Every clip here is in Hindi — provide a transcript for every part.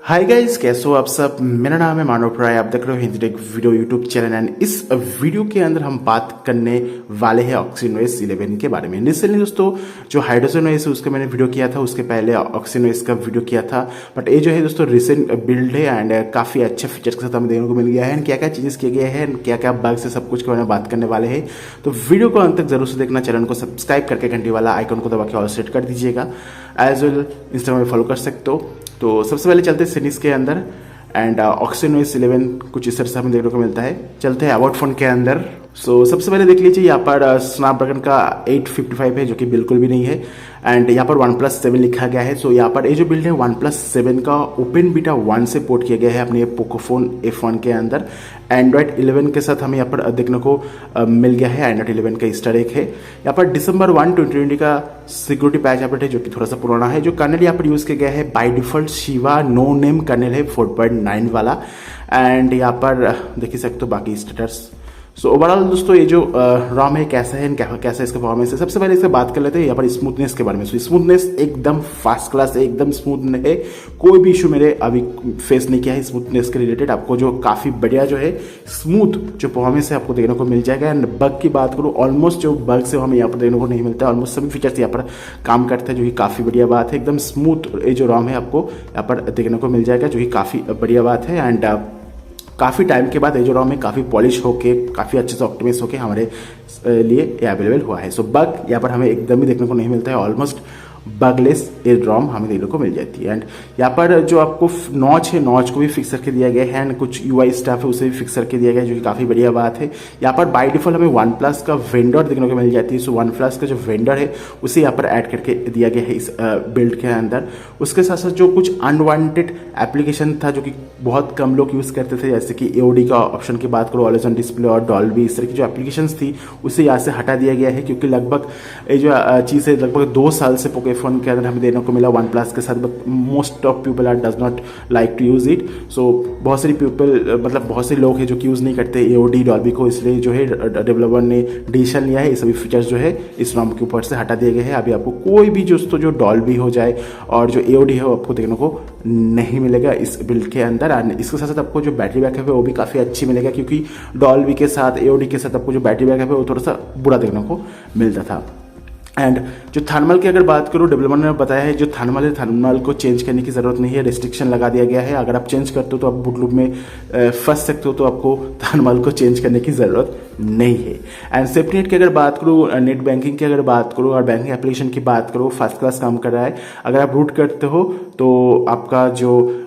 हाय गाइस, कैसे हो आप सब। मेरा नाम है मानव राय, आप देख रहे हो Hindi take video YouTube channel. And इस वीडियो के अंदर हम बात करने वाले हैं OxygenOS 11 के बारे में। रिसेंटली दोस्तों जो हाइड्रोजन है उसका मैंने वीडियो किया था, उसके पहले OxygenOS का वीडियो किया था। बट ये जो है दोस्तों रिसेंट बिल्ड है एंड काफ़ी अच्छे फीचर्स के साथ हमें देखने को मिल गया है। एंड क्या क्या चीज़ें किए गए हैं, क्या क्या बग्स से सब कुछ के बारे में बात करने वाले हैं। तो वीडियो को अंत तक जरूर से देखना, चैनल को सब्सक्राइब करके घंटी वाला आइकन को दबा के ऑल सेट कर दीजिएगा। एज वेल इंस्टाग्राम में फॉलो कर सकते हो। तो सबसे पहले चलते हैं सेटिंग्स के अंदर एंड OxygenOS 11 कुछ इस तरह से हमें देखने को मिलता है। चलते हैं अबाउट फोन के अंदर। सबसे पहले देख लीजिए, यहाँ पर स्नैपड्रैगन का 855 है जो कि बिल्कुल भी नहीं है। एंड यहाँ पर OnePlus 7 लिखा गया है। यहाँ पर ये जो बिल्ड है OnePlus 7 का ओपन बीटा 1 से पोर्ट किया गया है अपने पोको फोन F1 के अंदर। एंड्रॉयड 11 के साथ हमें यहाँ पर देखने को मिल गया है। एंड्रॉयड 11 का ईस्टर एग है। यहाँ पर December 1, 2020 का सिक्योरिटी पैच यहाँ पर है जो कि थोड़ा सा पुराना है। जो कर्नल यहाँ पर यूज़ किया गया है बाय डिफॉल्ट शिवा नो नेम कर्नल है 4.9 वाला। एंड यहाँ पर देख ही सकते हो बाकी स्टेटस। ओवरऑल दोस्तों ये जो रॉम है कैसा है, कैसा इसका परफॉर्मेंस है। सबसे पहले इससे बात कर लेते हैं यहाँ पर स्मूथनेस के बारे में। स्मूथनेस एकदम फास्ट क्लास है, एकदम स्मूथ है। कोई भी इशू मेरे अभी फेस नहीं किया है स्मूथनेस के रिलेटेड। आपको जो काफ़ी बढ़िया जो है स्मूथ जो परफॉर्मेंस है आपको देखने को मिल जाएगा। एंड बग की बात करूँ, ऑलमोस्ट जो बग से हमें यहाँ पर देखने को नहीं मिलता है। ऑलमोस्ट सभी फीचर्स यहाँ पर काम करते हैं जो कि काफ़ी बढ़िया बात है। एकदम स्मूथ ये जो रॉम है आपको यहाँ पर देखने को मिल जाएगा जो कि काफ़ी बढ़िया बात है। एंड काफ़ी टाइम के बाद ये जो रॉम है काफ़ी पॉलिश होके काफ़ी अच्छे से ऑप्टिमाइज होके हमारे लिए ये अवेलेबल हुआ है। बग यहाँ पर हमें एकदम ही देखने को नहीं मिलता है। ऑलमोस्ट बगलेस ये रॉम हमें देखने को मिल जाती है। एंड यहाँ पर जो आपको नॉच है, नॉच को भी फिक्स करके दिया गया है। एंड कुछ UI स्टाफ है उसे भी फिक्स करके दिया गया है जो कि काफ़ी बढ़िया बात है। यहाँ पर बाय डिफॉल्ट हमें OnePlus का वेंडर देखने को मिल जाती है। OnePlus का जो वेंडर है उसे यहाँ पर ऐड करके दिया गया है इस बिल्ड के अंदर। उसके साथ साथ जो कुछ अनवांटेड एप्लीकेशन था जो कि बहुत कम लोग यूज़ करते थे, जैसे कि AOD का ऑप्शन की बात करो, ऑलवेज ऑन डिस्प्ले और डॉल्बी, इस तरह की जो एप्लीकेशंस थी उसे यहाँ से हटा दिया गया है। क्योंकि लगभग ये जो चीज़ है लगभग 2 साल से पोको फोन के अंदर हमें देखने को मिला OnePlus के साथ। But most of people are does not like to use it. बहुत सारी पीपल बहुत से लोग हैं जो कि यूज़ नहीं करते AOD डॉल्बी को, इसलिए जो है डेवलपर ने डिसीजन लिया है ये सभी फीचर्स जो है इस रॉम के ऊपर से हटा दिए गए हैं। अभी आपको कोई भी जो डॉल्बी हो जाए और जो AOD है वो आपको देखने को नहीं मिलेगा इस बिल्ड के अंदर। और इसके साथ साथ आपको जो बैटरी बैकअप है वो भी काफ़ी अच्छी मिलेगा, क्योंकि डॉल्बी के साथ AOD के साथ आपको जो बैटरी बैकअप है वो थोड़ा सा बुरा देखने को मिलता था। एंड जो थर्मल की अगर बात करूँ, डेवलपर ने बताया है जो थर्मल है थर्मल को चेंज करने की ज़रूरत नहीं है, रेस्ट्रिक्शन लगा दिया गया है। अगर आप चेंज करते हो तो आप बुट लूप में फंस सकते हो, तो आपको थर्मल को चेंज करने की ज़रूरत नहीं है। एंड सेफ्टी नेट की अगर बात करूँ, नेट बैंकिंग की अगर बात करूँ और बैंकिंग एप्लीकेशन की बात करूँ, फर्स्ट क्लास काम कर रहा है। अगर आप रूट करते हो तो आपका जो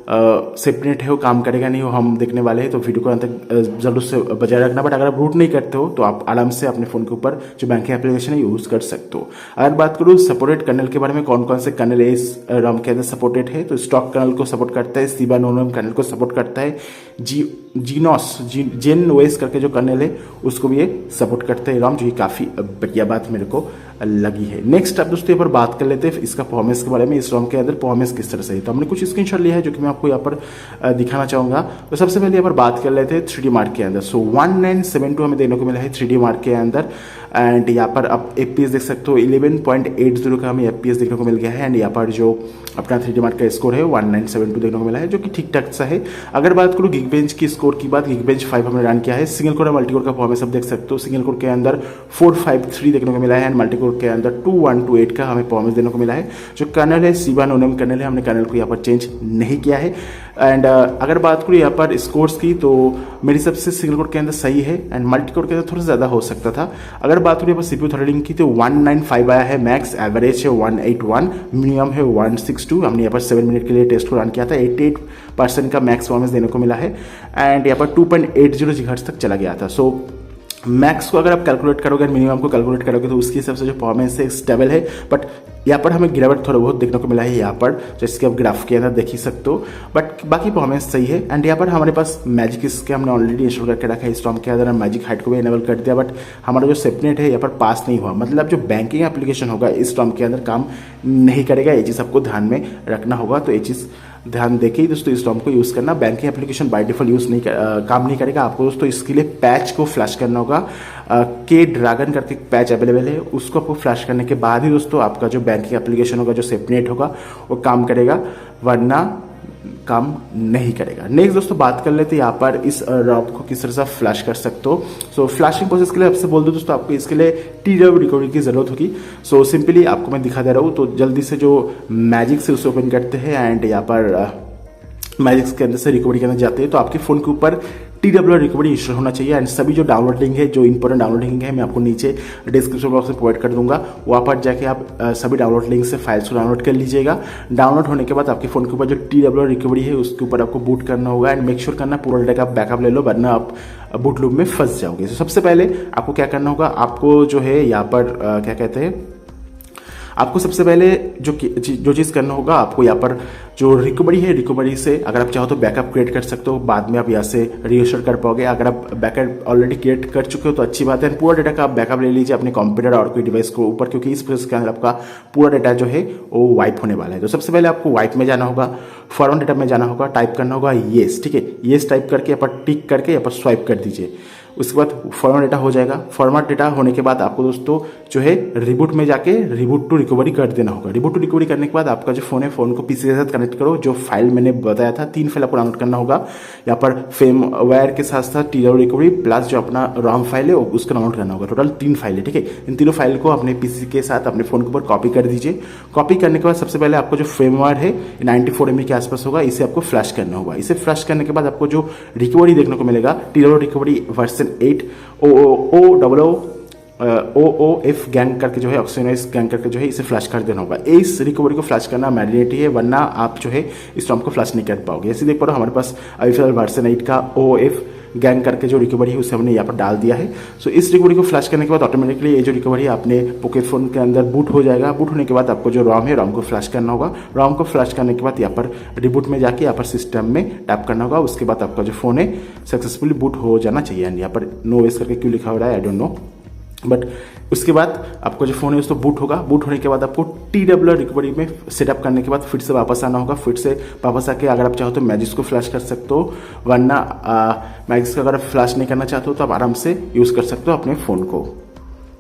सेफ्टी नेट है वो काम करेगा नहीं, वो हम देखने वाले हैं। तो वीडियो को अंत तक जरूर से बजाय रखना। बट अगर आप रूट नहीं करते हो तो आप आराम से अपने फ़ोन के ऊपर जो बैंकिंग एप्लीकेशन है यूज़ कर सकते हो। अगर बात करूँ सपोर्टेड कर्नल के बारे में, कौन कौन से कर्नल इस रॉम के अंदर सपोर्टेड है, तो स्टॉक कर्नल को सपोर्ट करता है, शिवा नो नेम कर्नल को सपोर्ट करता है, GenOS करके जो कर्नल है उसको भी ये सपोर्ट करते हैं रॉम, जो कि काफ़ी बढ़िया बात मेरे को लगी है। नेक्स्ट अब दोस्तों यहाँ पर बात कर लेते हैं इसका परफॉर्मेंस के बारे में। इस रॉम के अंदर परफॉर्मेंस किस तरह से है, तो हमने कुछ स्क्रीनशॉट लिया है जो कि मैं आपको यहाँ पर दिखाना चाहूँगा। तो सबसे पहले यहाँ पर बात कर लेते हैं 3D मार्क के अंदर। 1972 हमें देखने को मिला है 3D मार्क के अंदर। एंड यहाँ पर आप FPS देख सकते हो 11.80 का हमें FPS देखने को मिल गया है। एंड यहाँ पर जो अपना 3D मार्क का स्कोर है 1972 देखने को मिला है, जो कि ठीक ठाक सा है। अगर बात करूँ Geekbench की स्कोर की बात, Geekbench 5 हमने रन किया है। सिंगल कोर और मल्टी कोर का परफॉर्मेंस आप देख सकते हो। सिंगल कोर के अंदर 453 देखने को मिला है एंड मल्टी कोर के अंदर 2128 का हमें परफॉर्मेंस देखने को मिला है। जो कर्नल है शिवा नो नेम कर्नल है, हमने कर्नल को यहाँ पर चेंज नहीं किया है। एंड अगर बात करूँ यहाँ पर स्कोर्स की, तो मेरी सबसे सिंगल कोर के अंदर सही है एंड मल्टी कोर के अंदर थोड़ा ज़्यादा हो सकता था। अगर बात करूँ यहाँ पर CPU थ्रेडिंग की, तो 195 आया है मैक्स, एवरेज है 181, मिनिमम है 162। हमने यहाँ पर 7 मिनट के लिए टेस्ट को रन किया था, 88% का मैक्स परफॉर्मेंस देने को मिला है। एंड यहाँ पर 2.80 GHz तक चला गया था। मैक्स को अगर आप कैलकुलेट करोगे, मिनिमम को कैलकुलेट करोगे, तो उसके हिसाब से जो परफॉर्मेंस है स्टेबल है। बट यहाँ पर हमें गिरावट थोड़ा बहुत देखने को मिला है यहाँ पर, जैसे कि आप ग्राफ के अंदर देख ही सकते हो। बट बाकी परफॉर्मेंस सही है। एंड यहाँ पर हमारे पास मैजिक इसके हमने ऑलरेडी इंस्टॉल करके रखा है इस रॉम के अंदर। हम मैजिक हाइट को भी इनेबल कर दिया, बट हमारा जो सेफ्टी नेट है यहाँ पर पास नहीं हुआ। मतलब जो बैंकिंग एप्लीकेशन होगा इस रॉम के अंदर काम नहीं करेगा। ये चीज़ आपको ध्यान में रखना होगा। तो ये चीज़ ध्यान देके ही दोस्तों इस रॉम को यूज़ करना। बैंकिंग एप्लीकेशन बाय डिफॉल्ट काम नहीं करेगा। आपको दोस्तों इसके लिए पैच को फ्लैश करना होगा। के ड्रैगन करके पैच अवेलेबल है, उसको आपको फ्लैश करने के बाद ही दोस्तों आपका जो बैंकिंग एप्लीकेशन होगा, जो सेफ्टी नेट होगा, वो काम करेगा। वरना काम नहीं करेगा। नेक्स्ट दोस्तों बात कर लेते हैं यहाँ पर इस रॉम को किस तरह से फ्लैश कर सकते हो। सो फ्लैशिंग प्रोसेस के लिए आपसे बोल दूँ दोस्तों, आपको इसके लिए TW रिकवरी की जरूरत होगी। सो सिंपली आपको मैं दिखा दे रहा हूँ, तो जल्दी से जो मैजिक से उसे ओपन करते हैं एंड यहाँ पर मैजिक्स के अंदर से रिकवरी करने जाते हैं, तो आपके फोन के ऊपर TW रिकवरी इंस्टॉल होना चाहिए। एंड सभी जो डाउनलोड लिंक है, जो इंपॉर्टेंट डाउनलोड लिंक है, मैं आपको नीचे डिस्क्रिप्शन बॉक्स में प्रोवाइड कर दूंगा। वहाँ पर जाके आप सभी डाउनलोड लिंक से फाइल्स को डाउनलोड कर लीजिएगा। डाउनलोड होने के बाद आपके फोन के ऊपर जो TW रिकवरी है उसके ऊपर आपको बूट करना होगा एंड मेक श्योर करना पूरा डेटा का बैकअप ले लो, वरना आप बूट लूप में फंस जाओगे। तो सबसे पहले आपको क्या करना होगा, आपको जो है यहाँ पर क्या कहते हैं, आपको सबसे पहले जो चीज़ करना होगा, आपको यहाँ पर जो रिकवरी है, रिकवरी से अगर आप चाहो तो बैकअप क्रिएट कर सकते हो, बाद में आप यहाँ से रीइंस्टॉल कर पाओगे। अगर आप बैकअप ऑलरेडी क्रिएट कर चुके हो तो अच्छी बात है, पूरा डेटा का आप बैकअप ले लीजिए अपने कंप्यूटर और कोई डिवाइस को ऊपर, क्योंकि इस प्रोसेस के अंदर आपका पूरा डेटा जो है वो वाइप होने वाला है। तो सबसे पहले आपको वाइप में जाना होगा, फॉरवर्ड डेटा में जाना होगा, टाइप करना होगा येस, ठीक है। येस टाइप करके यहाँ पर टिक करके यहाँ पर स्वाइप कर दीजिए। उसके बाद फॉर्मेट डेटा हो जाएगा। फॉर्मेट डेटा होने के बाद आपको दोस्तों जो है रिबूट में जाके रिबूट टू रिकवरी कर देना होगा। रिबूट टू रिकवरी करने के बाद आपका जो फोन है, फोन को पीसी के साथ कनेक्ट करो। जो फाइल मैंने बताया था, 3 फाइल आपको डाउनलोड करना होगा। यहाँ पर फर्मवेयर के साथ साथ TW रिकवरी प्लस जो अपना रॉम फाइल है उसको डाउनलोड करना होगा। टोटल 3 फाइल है, ठीक है। इन तीनों फाइल को अपने पीसी के साथ अपने फोन के ऊपर कॉपी कर दीजिए। कॉपी करने के बाद सबसे पहले आपको जो फर्मवेयर है 94 MB के आसपास होगा, इसे आपको फ्लैश करना होगा। इसे फ्लैश करने के बाद आपको जो रिकवरी देखने को मिलेगा, TW recovery version 8 OOF gang करके जो है, OxygenOS गैंग करके जो है, इसे फ्लैश कर देना होगा। इस रिकवरी को फ्लैश करना मैंडेटरी है, वरना आप जो है इस रॉम को फ्लैश नहीं कर पाओगे। ऐसे देख पा रहे हो हमारे पास अभी फिलहाल वर्जन 8 का OOF गैंग करके जो रिकवरी है उसे हमने यहाँ पर डाल दिया है। सो इस रिकवरी को फ्लैश करने के बाद ऑटोमेटिकली ये जो रिकवरी है अपने पॉकेट फोन के अंदर बूट हो जाएगा। बूट होने के बाद आपको जो रॉम है, रॉम को फ्लैश करना होगा। रॉम को फ्लैश करने के बाद यहाँ पर रिबूट में जाके यहाँ पर सिस्टम में टैप करना होगा। उसके बाद आपका जो फोन है सक्सेसफुली बूट हो जाना चाहिए। एंड यहाँ पर नो वेस करके क्यों लिखा हो रहा है, आई डोंट नो, बट उसके बाद आपको जो फोन है उसको बूट होगा। बूट होने के बाद आपको TW रिकवरी में सेटअप करने के बाद फिर से वापस आना होगा। फिर से वापस आके अगर आप चाहो तो मैजिक्स को फ्लैश कर सकते हो, वरना मैजिक्स का अगर आप फ्लैश नहीं करना चाहते हो तो आप आराम से यूज़ कर सकते हो अपने फ़ोन को।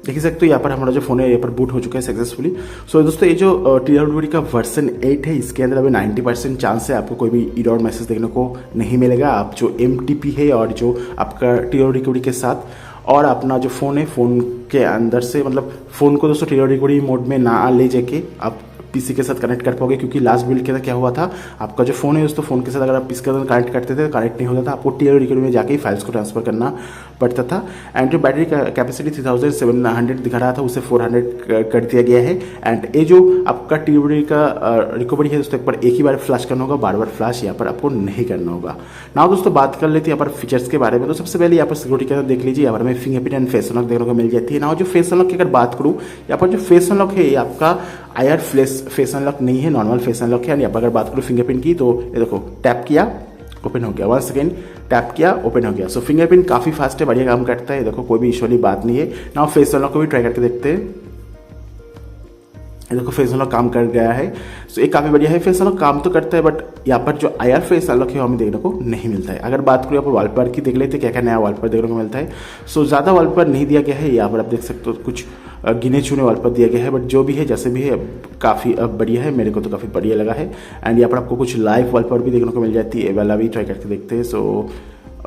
देख सकते हो यहाँ पर हमारा जो फोन है यहाँ पर बूट हो चुका है सक्सेसफुली। सो दोस्तों ये जो TW का वर्जन 8 है, इसके अंदर अभी 90% चांस है आपको कोई भी एरर मैसेज देखने को नहीं मिलेगा। आप जो MTP है और जो आपका TW रिकवरी के साथ और अपना जो फ़ोन है, फ़ोन के अंदर से मतलब फ़ोन को दोस्तों TW रिकवरी मोड में ना ले जाके आप पीसी के साथ कनेक्ट कर पाओगे। क्योंकि लास्ट बिल्ड के अंदर क्या हुआ था, आपका जो फोन है दोस्तों, फोन के साथ अगर आप पीसी के साथ कनेक्ट करते थे, कनेक्ट नहीं होता था, आपको TW रिकवरी में जाके ही फाइल्स को ट्रांसफर करना पड़ता था। एंड जो बैटरी कैपेसिटी 3700 दिखा रहा था उसे 400 कर दिया गया है। एंड ये जो आपका TW का रिकवरी है दोस्तों, एक बार एक ही बार फ्लैश करना होगा, बार बार फ्लैश यहाँ पर आपको नहीं करना होगा। नाउ दोस्तों बात कर लेते हैं यहाँ पर फीचर्स के बारे में। तो सबसे पहले यहाँ पर सिक्योरिटी के अंदर देख लीजिए, यहाँ पर हमें फिंगरप्रिंट एंड फेस अनलॉक देखने को मिल जाती है। नाउ जो फेस अनलॉक की अगर बात करूँ, यहाँ पर जो फेस अनलॉक है ये आपका IR फेस अनलॉक नहीं है, नॉर्मल फेस अनलॉक है। यहाँ पर अगर बात करूँ फिंगरप्रिंट की, तो ये देखो टैप किया ओपन हो गया, 1 सेकेंड टैप किया ओपन हो गया। सो फिंगरप्रिंट काफ़ी फास्ट है, बढ़िया काम करता है। देखो कोई भी इशू वाली बात नहीं है। नाउ फेस अनलॉक को भी ट्राई करके देखते हैं। देखो फेस अनलॉक काम कर गया है। सो ये काफ़ी बढ़िया है, फेस अनलॉक काम तो करता है, बट यहाँ पर जो IR फेस अनलॉक है वो हमें देखने को नहीं मिलता है। अगर बात करूँ यहाँ पर वॉलपेपर की, देख लेते क्या क्या नया वॉलपेपर देखने को मिलता है। सो ज़्यादा वॉलपेपर नहीं दिया गया है, यहाँ पर आप देख सकते हो कुछ गिने चुने वॉलपेपर दिया गया है, बट जो भी है जैसे भी है काफ़ी बढ़िया है, मेरे को तो काफ़ी बढ़िया लगा है। एंड यहाँ पर आपको कुछ लाइव वॉलपेपर भी देखने को मिल जाती है, ये वाला भी ट्राई करके देखते हैं। सो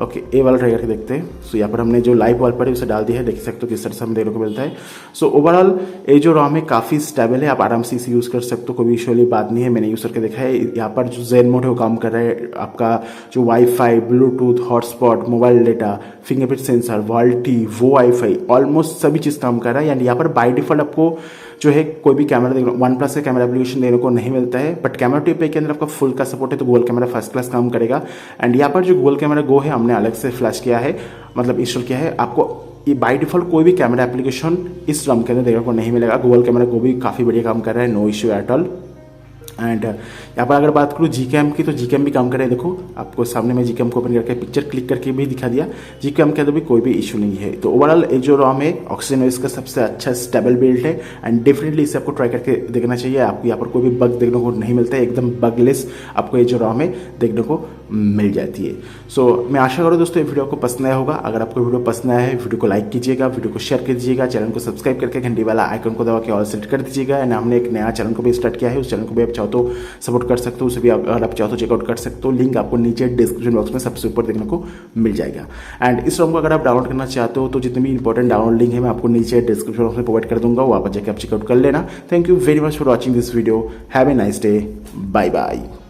ओके, ये वाला ट्राई करके देखते हैं। सो यहाँ पर हमने जो लाइव वॉलपेपर है उसे डाल दिया है, देख सकते हो किस तरह से हमें देखने को मिलता है। सो ओवरऑल ये जो रॉम है काफ़ी स्टेबल है, आप आराम से इसे यूज़ कर सकते हो, कोई भी इशू वाली बात नहीं है। मैंने यूज़ करके देखा है। यहाँ पर जो जेन मोड है वो काम कर रहा है। आपका जो wifi, bluetooth, hotspot, mobile data, fingerprint sensor, VoLTE, वो वाईफाई, ऑलमोस्ट सभी चीज़ काम कर रहा है। यानी यहाँ पर बाय डिफॉल्ट आपको जो है कोई भी कैमरा देखने, OnePlus का कैमरा एप्लीकेशन देने को नहीं मिलता है, बट कैमरा ट्यूब पे के अंदर आपका फुल का सपोर्ट है, तो गूगल कैमरा फर्स्ट क्लास काम करेगा। एंड यहाँ पर जो गूगल कैमरा गो है हमने अलग से फ्लैश किया है, मतलब इंस्टॉल किया है। आपको ये बाय डिफॉल्ट कोई भी कैमरा एप्लीकेशन इस रॉम के अंदर देखने को नहीं मिलेगा। गूगल कैमरा गो भी काफ़ी बढ़िया काम कर रहा है, no issue at all. And यहाँ पर अगर बात करूँ Gcam की, तो Gcam भी काम कर रहा है। देखो आपको सामने में Gcam को ओपन करके पिक्चर क्लिक करके भी दिखा दिया। Gcam के अंदर भी कोई भी इशू नहीं है। तो ओवरऑल ये जो रॉम है OxygenOS का सबसे अच्छा स्टेबल बिल्ड है। एंड डेफिनेटली इसे आपको ट्राई करके देखना चाहिए। आपको यहाँ पर कोई भी बग देखने को नहीं मिलता है, एकदम बगलेस आपको ये जो रॉम है देखने को मिल जाती है। सो मैं आशा करूँ दोस्तों ये वीडियो को पसंद आया होगा। अगर आपको वीडियो पसंद आया है, वीडियो को लाइक कीजिएगा, वीडियो को शेयर कर दीजिएगा, चैनल को सब्सक्राइब करके घंटी वाला आइकन को दबा के ऑल सेलेक्ट कर दीजिएगा। एंड हमने एक नया चैनल को भी स्टार्ट किया है, उस चैनल को भी आप चाहो चाहो तो सपोर्ट कर सकते हो, उसे भी अगर आप चाहो तो चेकआउट कर सकते हो। लिंक आपको नीचे डिस्क्रिप्शन बॉक्स में सबसे ऊपर देखने को मिल जाएगा। एंड इस ROM को अगर आप डाउनलोड करना चाहते हो तो जितने भी इंपॉर्टेंट डाउनलोड लिंक है मैं आपको नीचे डिस्क्रिप्शन बॉक्स में प्रोवाइड कर दूंगा, वहाँ पर जाकर आप चेकआउट कर लेना। Thank you very much for watching this video. Have a nice day. Bye bye.